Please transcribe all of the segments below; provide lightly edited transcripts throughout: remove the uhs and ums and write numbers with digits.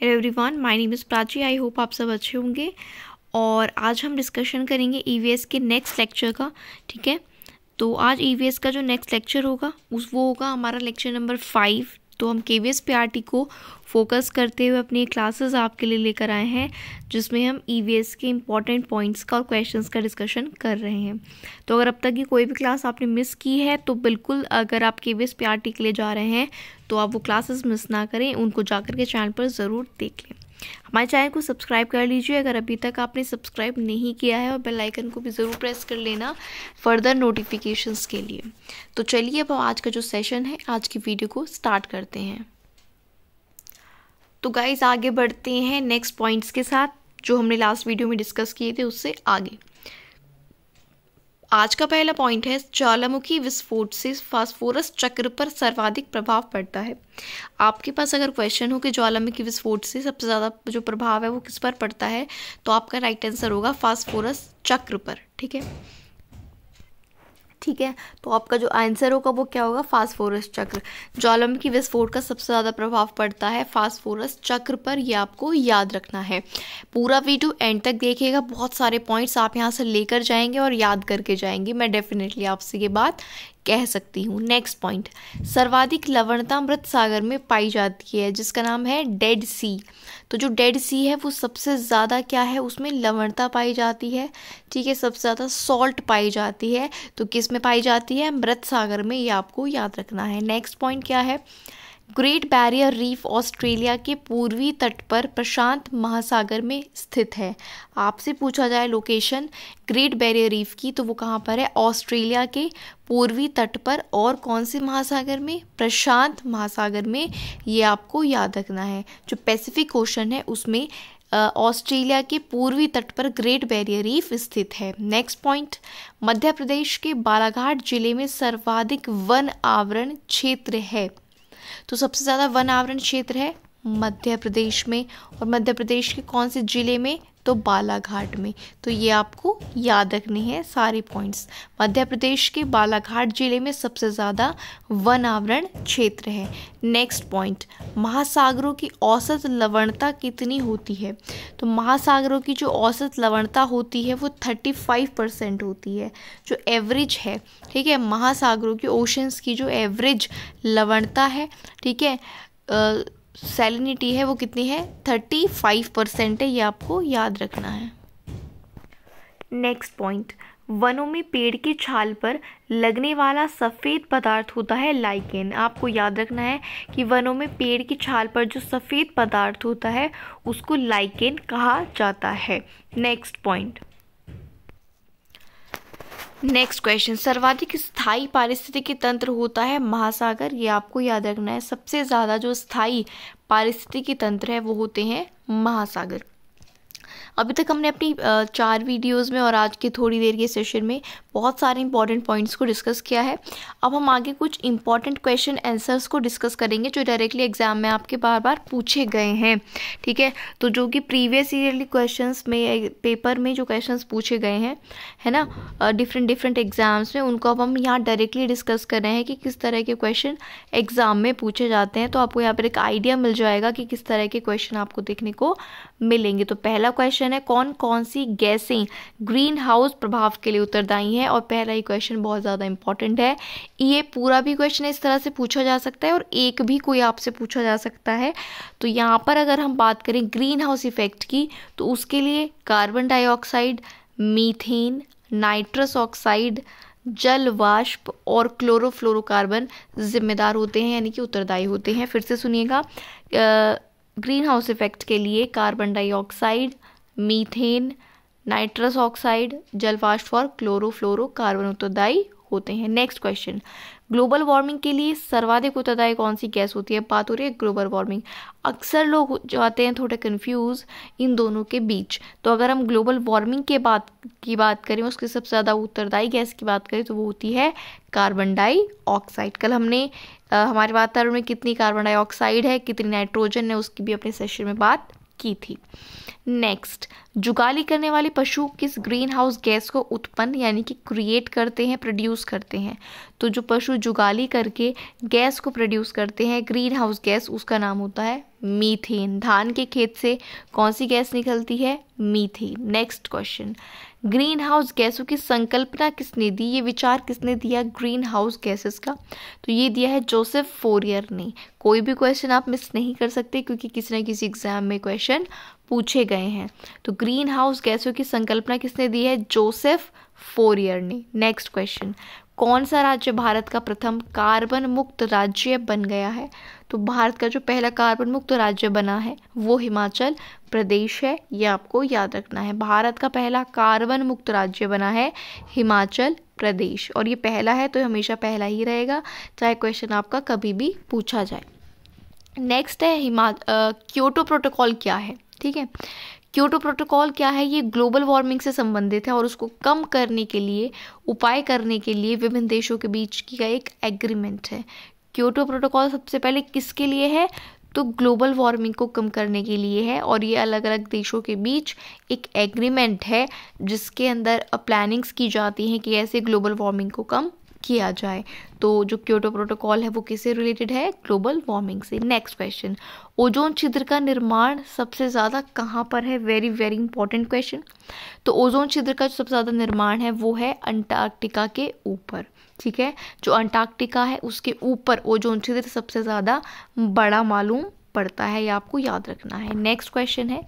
Hello everyone, my name is Prachi. I hope आप सब अच्छे होंगे। और आज हम डिस्कशन करेंगे ईवीएस के नेक्स्ट लेक्चर का। ठीक है, तो आज ईवीएस का जो नेक्स्ट लेक्चर होगा वो होगा हमारा लेक्चर नंबर 5। तो हम केवीएस पीआरटी को फोकस करते हुए अपनी क्लासेस आपके लिए लेकर आए हैं, जिसमें हम ईवीएस के इम्पॉर्टेंट पॉइंट्स का और क्वेश्चंस का डिस्कशन कर रहे हैं। तो अगर अब तक की कोई भी क्लास आपने मिस की है तो बिल्कुल, अगर आप केवीएस पीआरटी के लिए जा रहे हैं तो आप वो क्लासेस मिस ना करें, उनको जाकर के चैनल पर ज़रूर देख लें। हमारे चैनल को सब्सक्राइब कर लीजिए अगर अभी तक आपने सब्सक्राइब नहीं किया है, और बेल आइकन को भी ज़रूर प्रेस कर लेना फर्दर नोटिफिकेशंस के लिए। तो चलिए अब आज का जो सेशन है, आज की वीडियो को स्टार्ट करते हैं। तो गाइस आगे बढ़ते हैं नेक्स्ट पॉइंट्स के साथ, जो हमने लास्ट वीडियो में डिस्कस किए थे उससे आगे। आज का पहला पॉइंट है, ज्वालामुखी विस्फोट से फास्फोरस चक्र पर सर्वाधिक प्रभाव पड़ता है। आपके पास अगर क्वेश्चन हो कि ज्वालामुखी विस्फोट से सबसे ज़्यादा जो प्रभाव है वो किस पर पड़ता है, तो आपका राइट आंसर होगा फास्फोरस चक्र पर। ठीक है, तो आपका जो आंसर होगा वो क्या होगा, फास्फोरस चक्र। ज्वालामुखी विस्फोट का सबसे ज़्यादा प्रभाव पड़ता है फास्फोरस चक्र पर, यह आपको याद रखना है। पूरा वीडियो एंड तक देखिएगा, बहुत सारे पॉइंट्स आप यहाँ से लेकर जाएंगे और याद करके जाएंगे। मैं डेफिनेटली आपसे ये बात कह सकती हूँ। नेक्स्ट पॉइंट, सर्वाधिक लवणता मृत सागर में पाई जाती है, जिसका नाम है डेड सी। तो जो डेड सी है वो सबसे ज़्यादा क्या है, उसमें लवणता पाई जाती है। ठीक है, सबसे ज़्यादा सॉल्ट पाई जाती है। तो किस में पाई जाती है, मृत सागर में, ये आपको याद रखना है। नेक्स्ट पॉइंट क्या है, ग्रेट बैरियर रीफ ऑस्ट्रेलिया के पूर्वी तट पर प्रशांत महासागर में स्थित है। आपसे पूछा जाए लोकेशन ग्रेट बैरियर रीफ की, तो वो कहाँ पर है, ऑस्ट्रेलिया के पूर्वी तट पर, और कौन से महासागर में, प्रशांत महासागर में। ये आपको याद रखना है। जो पैसिफिक ओशन है उसमें ऑस्ट्रेलिया के पूर्वी तट पर ग्रेट बैरियर रीफ स्थित है। नेक्स्ट पॉइंट, मध्य प्रदेश के बालाघाट जिले में सर्वाधिक वन आवरण क्षेत्र है। तो सबसे ज़्यादा वन आवरण क्षेत्र है मध्य प्रदेश में, और मध्य प्रदेश के कौन से जिले में, तो बालाघाट में। तो ये आपको याद रखनी है सारे पॉइंट्स। मध्य प्रदेश के बालाघाट जिले में सबसे ज़्यादा वन आवरण क्षेत्र है। नेक्स्ट पॉइंट, महासागरों की औसत लवणता कितनी होती है। तो महासागरों की जो औसत लवणता होती है वो 35% होती है, जो एवरेज है। ठीक है, महासागरों की, ओशंस की जो एवरेज लवणता है, ठीक है, सैलिनिटी है, वो कितनी है, 35% है। ये आपको याद रखना है। नेक्स्ट पॉइंट, वनों में पेड़ की छाल पर लगने वाला सफ़ेद पदार्थ होता है लाइकेन। आपको याद रखना है कि वनों में पेड़ की छाल पर जो सफ़ेद पदार्थ होता है उसको लाइकेन कहा जाता है। नेक्स्ट पॉइंट, नेक्स्ट क्वेश्चन, सर्वाधिक स्थायी पारिस्थितिकी तंत्र होता है महासागर। ये आपको याद रखना है। सबसे ज़्यादा जो स्थायी पारिस्थितिकी तंत्र है वो होते हैं महासागर। अभी तक हमने अपनी 4 वीडियोस में और आज के थोड़ी देर के सेशन में बहुत सारे इंपॉर्टेंट पॉइंट्स को डिस्कस किया है। अब हम आगे कुछ इंपॉर्टेंट क्वेश्चन आंसर्स को डिस्कस करेंगे, जो डायरेक्टली एग्जाम में आपके बार बार पूछे गए हैं। ठीक है, तो जो कि प्रीवियस ईयरली क्वेश्चंस में, पेपर में जो क्वेश्चंस पूछे गए हैं, है ना, डिफरेंट एग्जाम्स में, उनको अब हम यहाँ डायरेक्टली डिस्कस कर रहे हैं कि किस तरह के क्वेश्चन एग्जाम में पूछे जाते हैं। तो आपको यहाँ पर एक आइडिया मिल जाएगा कि किस तरह के क्वेश्चन आपको देखने को मिलेंगे। तो पहला क्वेश्चन है, कौन कौन सी गैसें ग्रीन हाउस प्रभाव के लिए उत्तरदायी हैं। और पहला ही क्वेश्चन बहुत ज़्यादा इंपॉर्टेंट है। ये पूरा भी क्वेश्चन इस तरह से पूछा जा सकता है और एक भी कोई आपसे पूछा जा सकता है। तो यहाँ पर अगर हम बात करें ग्रीन हाउस इफेक्ट की, तो उसके लिए carbon dioxide, methane, nitrous oxide, जल वाष्प और क्लोरोफ्लोरोकार्बन जिम्मेदार होते हैं, यानी कि उत्तरदायी होते हैं। फिर से सुनिएगा, ग्रीन हाउस इफेक्ट के लिए carbon dioxide, methane, nitrous oxide, जल वाष्प और क्लोरोफ्लोरोकार्बन उत्तरदायी होते हैं। नेक्स्ट क्वेश्चन, ग्लोबल वार्मिंग के लिए सर्वाधिक उत्तरदायी कौन सी गैस होती है। बात हो रही है ग्लोबल वार्मिंग। अक्सर लोग हो जाते हैं थोड़े कंफ्यूज इन दोनों के बीच। तो अगर हम ग्लोबल वार्मिंग के बात करें, उसकी सबसे ज़्यादा उत्तरदायी गैस की बात करें, तो वो होती है कार्बन डाइऑक्साइड। कल हमने हमारे वातावरण में कितनी कार्बन डाइऑक्साइड है, कितनी नाइट्रोजन है, उसकी भी अपने सेशन में बात की थी। नेक्स्ट, जुगाली करने वाले पशु किस ग्रीन हाउस गैस को उत्पन्न यानी कि क्रिएट करते हैं, प्रोड्यूस करते हैं? तो जो पशु जुगाली करके गैस को प्रोड्यूस करते हैं, ग्रीन हाउस गैस, उसका नाम होता है मीथेन। धान के खेत से कौन सी गैस निकलती है? Methane. Next question, green house गैसों की संकल्पना किसने दी? ये विचार किसने दिया ग्रीन हाउस गैसेस का? तो ये दिया है जोसेफ फोरियर ने। कोई भी क्वेश्चन आप मिस नहीं कर सकते क्योंकि किसी न किसी एग्जाम में क्वेश्चन पूछे गए हैं। तो ग्रीन हाउस गैसों की संकल्पना किसने दी है? जोसेफ फोरियर ने। नेक्स्ट क्वेश्चन, कौन सा राज्य भारत का प्रथम कार्बन मुक्त राज्य बन गया है? तो भारत का जो पहला कार्बन मुक्त राज्य बना है वो हिमाचल प्रदेश है। ये आपको याद रखना है, भारत का पहला कार्बन मुक्त राज्य बना है हिमाचल प्रदेश, और ये पहला है तो हमेशा पहला ही रहेगा, चाहे क्वेश्चन आपका कभी भी पूछा जाए। नेक्स्ट है क्योटो प्रोटोकॉल क्या है? ठीक है, क्योटो प्रोटोकॉल क्या है? ये ग्लोबल वार्मिंग से संबंधित है और उसको कम करने के लिए, उपाय करने के लिए विभिन्न देशों के बीच की एक एग्रीमेंट है। क्योटो प्रोटोकॉल सबसे पहले किसके लिए है? तो ग्लोबल वार्मिंग को कम करने के लिए है, और ये अलग अलग देशों के बीच एक एग्रीमेंट है जिसके अंदर प्लानिंग्स की जाती हैं कि ऐसे ग्लोबल वार्मिंग को कम किया जाए। तो जो क्योटो प्रोटोकॉल है वो किससे रिलेटेड है? ग्लोबल वार्मिंग से। नेक्स्ट क्वेश्चन, ओजोन छिद्र का निर्माण सबसे ज़्यादा कहाँ पर है? Very very important question. तो ओजोन छिद्र का जो सबसे ज़्यादा निर्माण है वो है अंटार्कटिका के ऊपर। ठीक है, जो अंटार्कटिका है उसके ऊपर ओजोन छिद्र सबसे ज़्यादा बड़ा मालूम पड़ता है, ये आपको याद रखना है। नेक्स्ट क्वेश्चन है,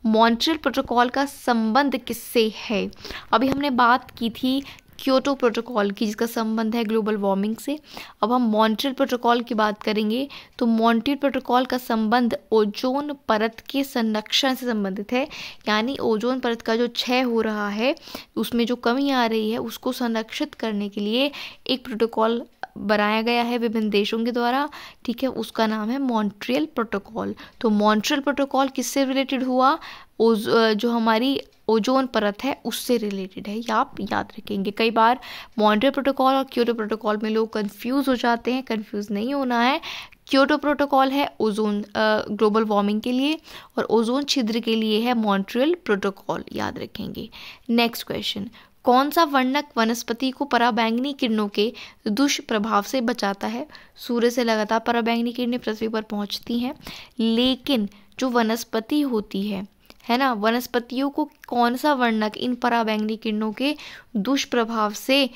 मॉन्ट्रियल प्रोटोकॉल का संबंध किससे है? अभी हमने बात की थी क्योटो प्रोटोकॉल की जिसका संबंध है ग्लोबल वार्मिंग से। अब हम मॉन्ट्रियल प्रोटोकॉल की बात करेंगे। तो मॉन्ट्रियल प्रोटोकॉल का संबंध ओजोन परत के संरक्षण से संबंधित है, यानी ओजोन परत का जो क्षय हो रहा है, उसमें जो कमी आ रही है उसको संरक्षित करने के लिए एक प्रोटोकॉल बनाया गया है विभिन्न देशों के द्वारा। ठीक है, उसका नाम है मॉन्ट्रियल प्रोटोकॉल। तो मॉन्ट्रियल प्रोटोकॉल किससे रिलेटेड हुआ? जो हमारी ओजोन परत है उससे रिलेटेड है, ये आप याद रखेंगे। कई बार मॉन्ट्रियल प्रोटोकॉल और क्योटो प्रोटोकॉल में लोग कंफ्यूज हो जाते हैं, कंफ्यूज नहीं होना है। क्योटो प्रोटोकॉल है ओजोन ग्लोबल वार्मिंग के लिए, और ओजोन छिद्र के लिए है मॉन्ट्रियल प्रोटोकॉल, याद रखेंगे। नेक्स्ट क्वेश्चन, कौन सा वर्णक वनस्पति को पराबैंगनी किरणों के दुष्प्रभाव से बचाता है? सूर्य से लगातार पराबैंगनी किरणें पृथ्वी पर पहुंचती हैं, लेकिन जो वनस्पति होती है ना, वनस्पतियों को कौन सा वर्णक इन पराबैंगनी किरणों के दुष्प्रभाव से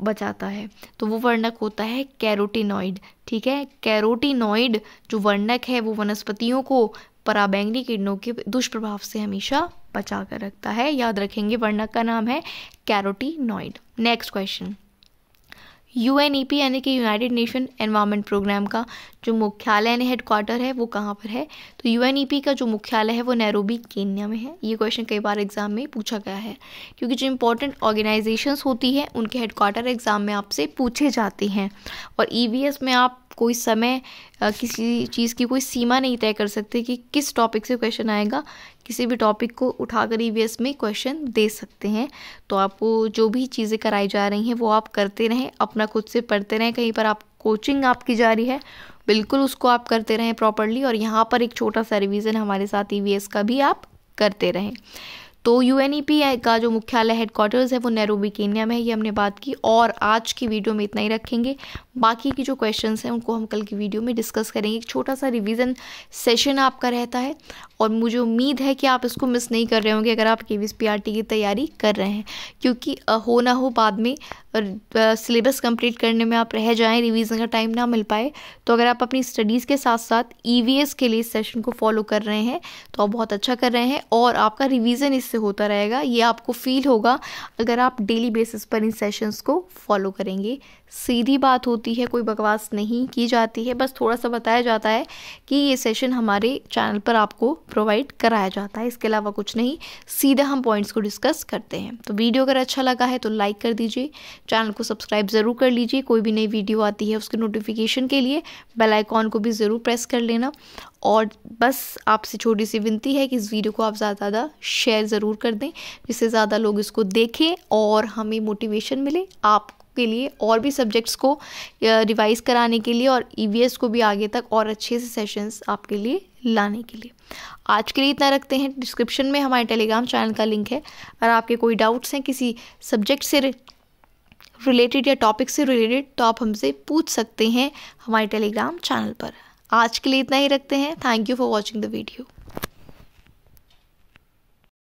बचाता है? तो वो वर्णक होता है कैरोटीनॉइड। ठीक है, कैरोटीनॉइड जो वर्णक है वो वनस्पतियों को पराबैंगनी किरणों के दुष्प्रभाव से हमेशा बचा कर रखता है, याद रखेंगे। वर्णक का नाम है कैरोटीनॉइड। नेक्स्ट क्वेश्चन, UNEP यानी कि यूनाइटेड नेशन एनवायरनमेंट प्रोग्राम का जो मुख्यालय यानी हेडक्वार्टर है वो कहाँ पर है? तो UNEP का जो मुख्यालय है वो नैरोबी केन्या में है। ये क्वेश्चन कई बार एग्जाम में पूछा गया है, क्योंकि जो इंपॉर्टेंट ऑर्गेनाइजेशंस होती है उनके हेडक्वार्टर एग्जाम में आपसे पूछे जाते हैं, और EVS में आप कोई समय किसी चीज़ की कोई सीमा नहीं तय कर सकते कि किस टॉपिक से क्वेश्चन आएगा। किसी भी टॉपिक को उठाकर EVS में क्वेश्चन दे सकते हैं। तो आपको जो भी चीज़ें कराई जा रही हैं वो आप करते रहें, अपना खुद से पढ़ते रहें। कहीं पर आप कोचिंग आपकी जारी है, बिल्कुल उसको आप करते रहें प्रॉपरली, और यहाँ पर एक छोटा सा रिवीजन हमारे साथ EVS का भी आप करते रहें। तो UNEP का जो मुख्यालय हेडक्वार्टर्स है वो नैरोबी केन्या में है, ये हमने बात की। और आज की वीडियो में इतना ही रखेंगे, बाकी की जो क्वेश्चंस हैं उनको हम कल की वीडियो में डिस्कस करेंगे। एक छोटा सा रिवीजन सेशन आपका रहता है, और मुझे उम्मीद है कि आप इसको मिस नहीं कर रहे होंगे अगर आप KVS PRT की तैयारी कर रहे हैं, क्योंकि हो ना हो बाद में सिलेबस कंप्लीट करने में आप रह जाएं, रिवीजन का टाइम ना मिल पाए। तो अगर आप अपनी स्टडीज़ के साथ साथ EVS के लिए इस सेशन को फॉलो कर रहे हैं तो आप बहुत अच्छा कर रहे हैं, और आपका रिवीजन इससे होता रहेगा। ये आपको फील होगा अगर आप डेली बेसिस पर इन सेशंस को फॉलो करेंगे। सीधी बात होती है, कोई बकवास नहीं की जाती है, बस थोड़ा सा बताया जाता है कि ये सेशन हमारे चैनल पर आपको प्रोवाइड कराया जाता है, इसके अलावा कुछ नहीं, सीधा हम पॉइंट्स को डिस्कस करते हैं। तो वीडियो अगर अच्छा लगा है तो लाइक कर दीजिए, चैनल को सब्सक्राइब ज़रूर कर लीजिए, कोई भी नई वीडियो आती है उसके नोटिफिकेशन के लिए बेल आइकॉन को भी ज़रूर प्रेस कर लेना। और बस आपसे छोटी सी विनती है कि इस वीडियो को आप ज़्यादा से ज़्यादा शेयर ज़रूर कर दें, जिससे ज़्यादा लोग इसको देखें और हमें मोटिवेशन मिले। आप के लिए और भी सब्जेक्ट्स को रिवाइज कराने के लिए और EVS को भी आगे तक और अच्छे से सेशंस आपके लिए लाने के लिए। आज के लिए इतना रखते हैं। डिस्क्रिप्शन में हमारे टेलीग्राम चैनल का लिंक है। अगर आपके कोई डाउट्स हैं किसी सब्जेक्ट से रिलेटेड या टॉपिक से रिलेटेड तो आप हमसे पूछ सकते हैं हमारे टेलीग्राम चैनल पर। आज के लिए इतना ही रखते हैं। Thank you for watching the video.